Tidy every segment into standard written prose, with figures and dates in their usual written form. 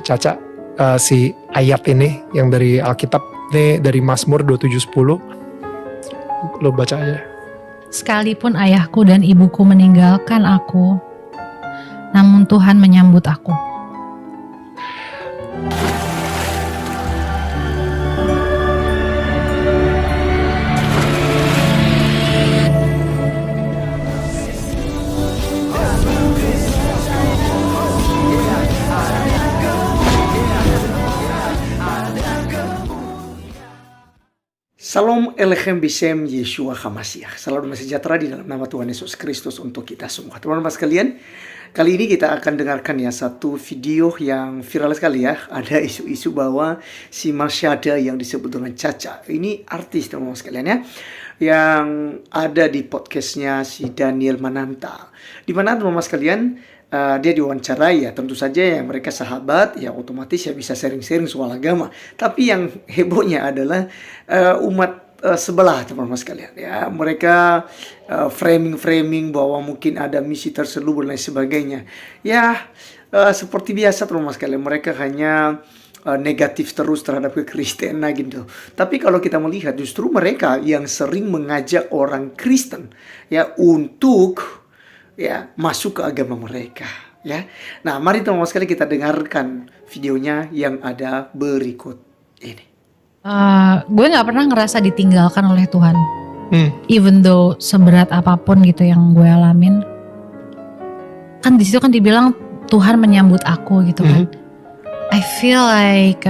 Caca, si ayat ini yang dari Alkitab, ini dari Mazmur 27:10. Lo baca aja. Sekalipun ayahku dan ibuku meninggalkan aku, namun Tuhan menyambut aku. Salam Elechem Bishem Yeshua HaMashiach. Salam damai sejahtera di dalam nama Tuhan Yesus Kristus untuk kita semua. Teman-teman sekalian, kali ini kita akan dengarkan ya satu video yang viral sekali ya. Ada isu-isu bahwa si Marsyada yang disebut dengan Caca, ini artis teman-teman sekalian ya, yang ada di podcastnya si Daniel Mananta. Di mana teman-teman sekalian, dia diwawancarai ya, tentu saja ya mereka sahabat ya, otomatis ya bisa sharing-sharing soal agama. Tapi yang hebohnya adalah umat sebelah teman-teman sekalian ya, mereka framing bahwa mungkin ada misi terselubung dan lain sebagainya ya. Seperti biasa teman-teman sekalian, mereka hanya negatif terus terhadap kekristenan gitu. Tapi kalau kita melihat, justru mereka yang sering mengajak orang Kristen ya untuk ya masuk ke agama mereka ya. Nah, mari teman-teman sekalian kita dengarkan videonya yang ada berikut ini. Gue nggak pernah ngerasa ditinggalkan oleh Tuhan, even though seberat apapun gitu yang gue alamin. Kan di situ kan dibilang Tuhan menyambut aku gitu kan. I feel like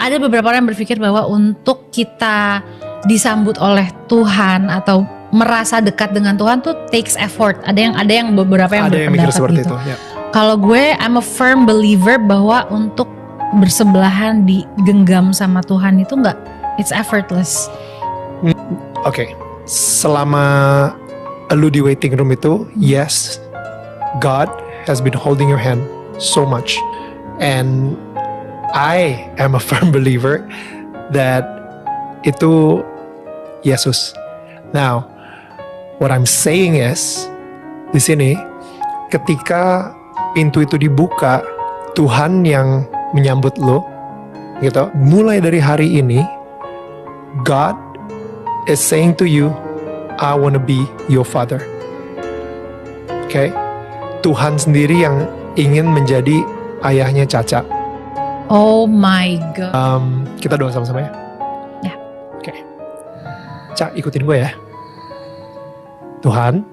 ada beberapa orang yang berpikir bahwa untuk kita disambut oleh Tuhan atau merasa dekat dengan Tuhan tuh takes effort. Ada yang beberapa yang mikir seperti gitu. Itu, ya. Kalau gue, I'm a firm believer bahwa untuk bersebelahan digenggam sama Tuhan itu enggak, it's effortless. Oke. Selama lu di waiting room itu, yes, God has been holding your hand so much, and I am a firm believer that itu Yesus. Now, what I'm saying is, di sini ketika pintu itu dibuka, Tuhan yang menyambut lo, gitu. Mulai dari hari ini, God is saying to you, I wanna be your father. Okay? Tuhan sendiri yang ingin menjadi ayahnya Caca. Oh my God. Kita doa sama-sama ya. Ya. Oke. Cak, ikutin gue ya. Tuhan,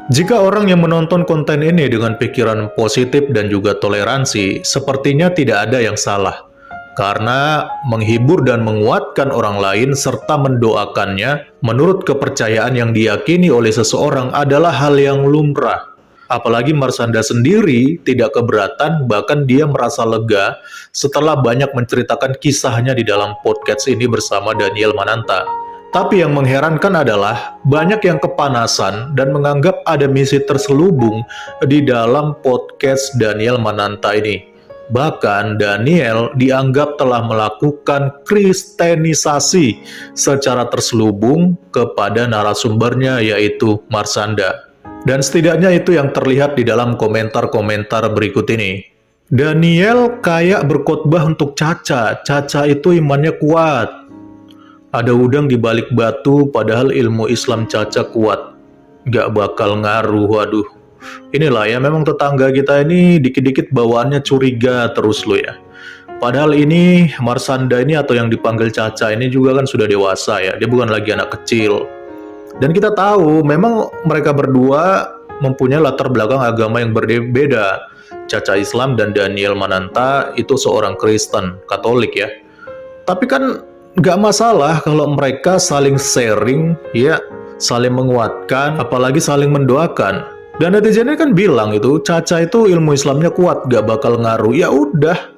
jika orang yang menonton konten ini dengan pikiran positif dan juga toleransi, sepertinya tidak ada yang salah. Karena menghibur dan menguatkan orang lain serta mendoakannya menurut kepercayaan yang diyakini oleh seseorang adalah hal yang lumrah. Apalagi Marshanda sendiri tidak keberatan, bahkan dia merasa lega setelah banyak menceritakan kisahnya di dalam podcast ini bersama Daniel Mananta. Tapi yang mengherankan adalah banyak yang kepanasan dan menganggap ada misi terselubung di dalam podcast Daniel Mananta ini. Bahkan Daniel dianggap telah melakukan kristenisasi secara terselubung kepada narasumbernya, yaitu Marshanda. Dan setidaknya itu yang terlihat di dalam komentar-komentar berikut ini. Daniel kayak berkhotbah untuk Caca. Caca itu imannya kuat. Ada udang di balik batu, padahal ilmu Islam Caca kuat. Gak bakal ngaruh, waduh. Inilah ya, memang tetangga kita ini dikit-dikit bawaannya curiga terus lo ya. Padahal ini Marshanda ini atau yang dipanggil Caca ini juga kan sudah dewasa ya. Dia bukan lagi anak kecil. Dan kita tahu memang mereka berdua mempunyai latar belakang agama yang berbeda. Caca Islam dan Daniel Mananta itu seorang Kristen, Katolik ya. Tapi kan gak masalah kalau mereka saling sharing, ya, saling menguatkan, apalagi saling mendoakan. Dan netizennya kan bilang itu, Caca itu ilmu Islamnya kuat, gak bakal ngaruh. Ya udah,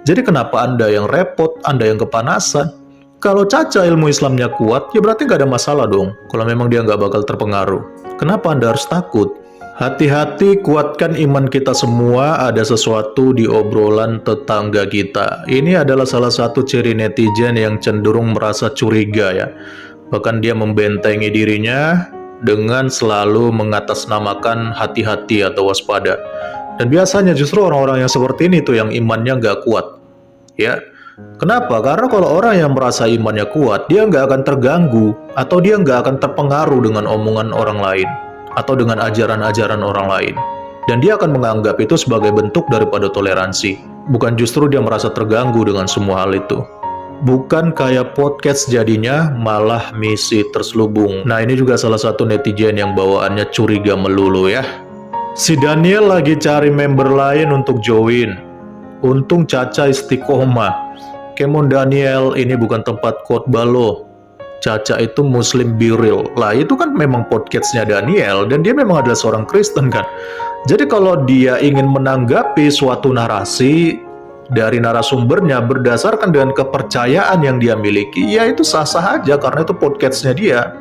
jadi kenapa Anda yang repot, Anda yang kepanasan? Kalau Caca ilmu Islamnya kuat, ya berarti gak ada masalah dong, kalau memang dia gak bakal terpengaruh. Kenapa Anda harus takut? Hati-hati, kuatkan iman kita semua. Ada sesuatu di obrolan tetangga kita. Ini adalah salah satu ciri netizen yang cenderung merasa curiga ya. Bahkan dia membentengi dirinya dengan selalu mengatasnamakan hati-hati atau waspada. Dan biasanya justru orang-orang yang seperti ini tuh yang imannya nggak kuat. Ya, kenapa? Karena kalau orang yang merasa imannya kuat, dia nggak akan terganggu atau dia nggak akan terpengaruh dengan omongan orang lain atau dengan ajaran-ajaran orang lain. Dan dia akan menganggap itu sebagai bentuk daripada toleransi. Bukan justru dia merasa terganggu dengan semua hal itu. Bukan kayak podcast jadinya, malah misi terselubung. Nah, ini juga salah satu netizen yang bawaannya curiga melulu ya. Si Daniel lagi cari member lain untuk join. Untung Caca istiqomah. Kemon Daniel, ini bukan tempat khotbah lo. Caca itu Muslim Biril. Lah itu kan memang podcastnya Daniel, dan dia memang adalah seorang Kristen kan. Jadi kalau dia ingin menanggapi suatu narasi dari narasumbernya berdasarkan dengan kepercayaan yang dia miliki, ya itu sah-sah aja karena itu podcastnya dia.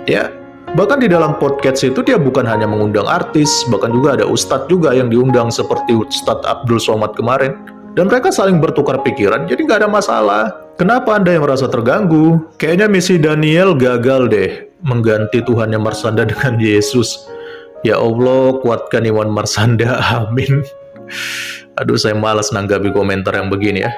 Ya, bahkan di dalam podcast itu dia bukan hanya mengundang artis, bahkan juga ada ustadz juga yang diundang seperti Ustadz Abdul Somad kemarin. Dan mereka saling bertukar pikiran, jadi nggak ada masalah. Kenapa Anda yang merasa terganggu? Kayaknya misi Daniel gagal deh, mengganti Tuhannya Marsanda dengan Yesus. Ya Allah, kuatkan iman Marsanda, amin. Aduh, saya malas nanggapi komentar yang begini ya.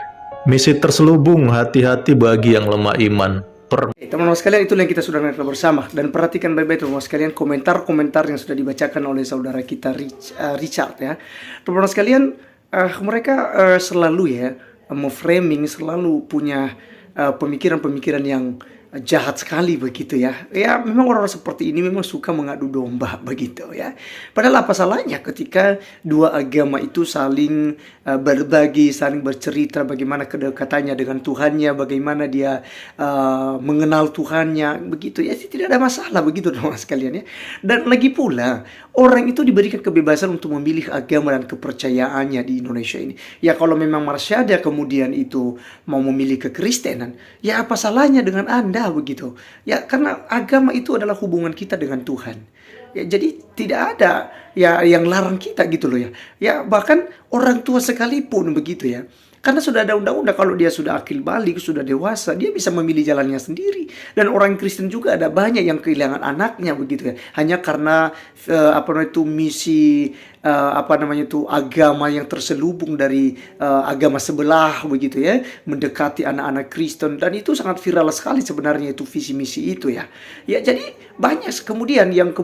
Misi terselubung, hati-hati bagi yang lemah iman. Teman-teman sekalian, itulah yang kita sudah dengar bersama. Dan perhatikan baik-baik teman-teman sekalian komentar-komentar yang sudah dibacakan oleh saudara kita Richard ya. Teman-teman sekalian, mereka selalu ya memframing, selalu punya pemikiran-pemikiran yang jahat sekali begitu ya. Ya memang orang-orang seperti ini memang suka mengadu domba begitu ya. Padahal apa salahnya ketika dua agama itu saling berbagi, saling bercerita bagaimana kedekatannya dengan Tuhannya, bagaimana dia mengenal Tuhannya begitu ya. Tidak ada masalah begitu teman-teman sekalian ya. Dan lagi pula orang itu diberikan kebebasan untuk memilih agama dan kepercayaannya di Indonesia ini. Ya kalau memang Marsada kemudian itu mau memilih kekristenan, ya apa salahnya dengan Anda begitu? Ya karena agama itu adalah hubungan kita dengan Tuhan. Ya jadi tidak ada ya yang larang kita gitu loh ya. Ya bahkan orang tua sekalipun begitu ya. Karena sudah ada undang-undang, kalau dia sudah akil balik, sudah dewasa, dia bisa memilih jalannya sendiri. Dan orang Kristen juga ada banyak yang kehilangan anaknya begitu ya. Hanya karena misi agama yang terselubung dari agama sebelah begitu ya, mendekati anak-anak Kristen. Dan itu sangat viral sekali sebenarnya itu visi misi itu ya. Ya jadi banyak kemudian yang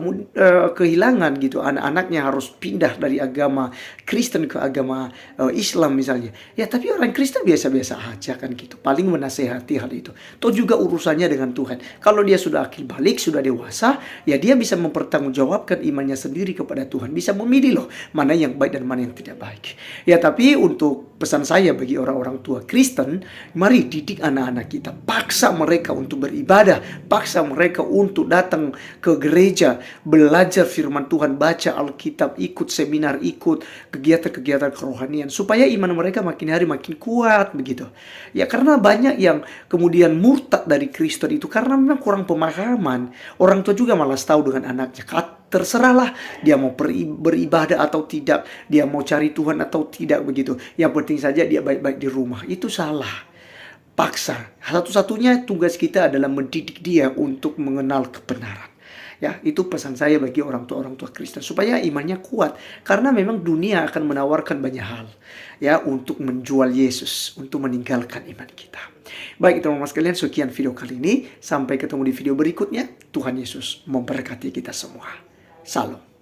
kehilangan gitu, anak-anaknya harus pindah dari agama Kristen ke agama Islam misalnya. Ya tapi orang Kristen biasa-biasa aja kan gitu. Paling menasehati hal itu. Toh juga urusannya dengan Tuhan. Kalau dia sudah akil balik, sudah dewasa, ya dia bisa mempertanggungjawabkan imannya sendiri kepada Tuhan. Bisa memilih loh mana yang baik dan mana yang tidak baik. Ya tapi untuk pesan saya bagi orang-orang tua Kristen, mari didik anak-anak kita. Paksa mereka untuk beribadah. Paksa mereka untuk datang ke gereja. Belajar firman Tuhan. Baca Alkitab. Ikut seminar. Ikut kegiatan-kegiatan kerohanian. Supaya iman mereka makin hari makin kuat begitu. Ya karena banyak yang kemudian murtad dari Kristen itu karena memang kurang pemahaman. Orang tua juga malas tahu dengan anaknya. Terserahlah dia mau beribadah atau tidak, dia mau cari Tuhan atau tidak begitu. Yang penting saja dia baik-baik di rumah. Itu salah. Paksa. Satu-satunya tugas kita adalah mendidik dia untuk mengenal kebenaran. Ya, itu pesan saya bagi orang tua Kristen supaya imannya kuat, karena memang dunia akan menawarkan banyak hal ya untuk menjual Yesus, untuk meninggalkan iman kita. Baik teman-teman sekalian, sekian video kali ini, sampai ketemu di video berikutnya. Tuhan Yesus memberkati kita semua. Salam.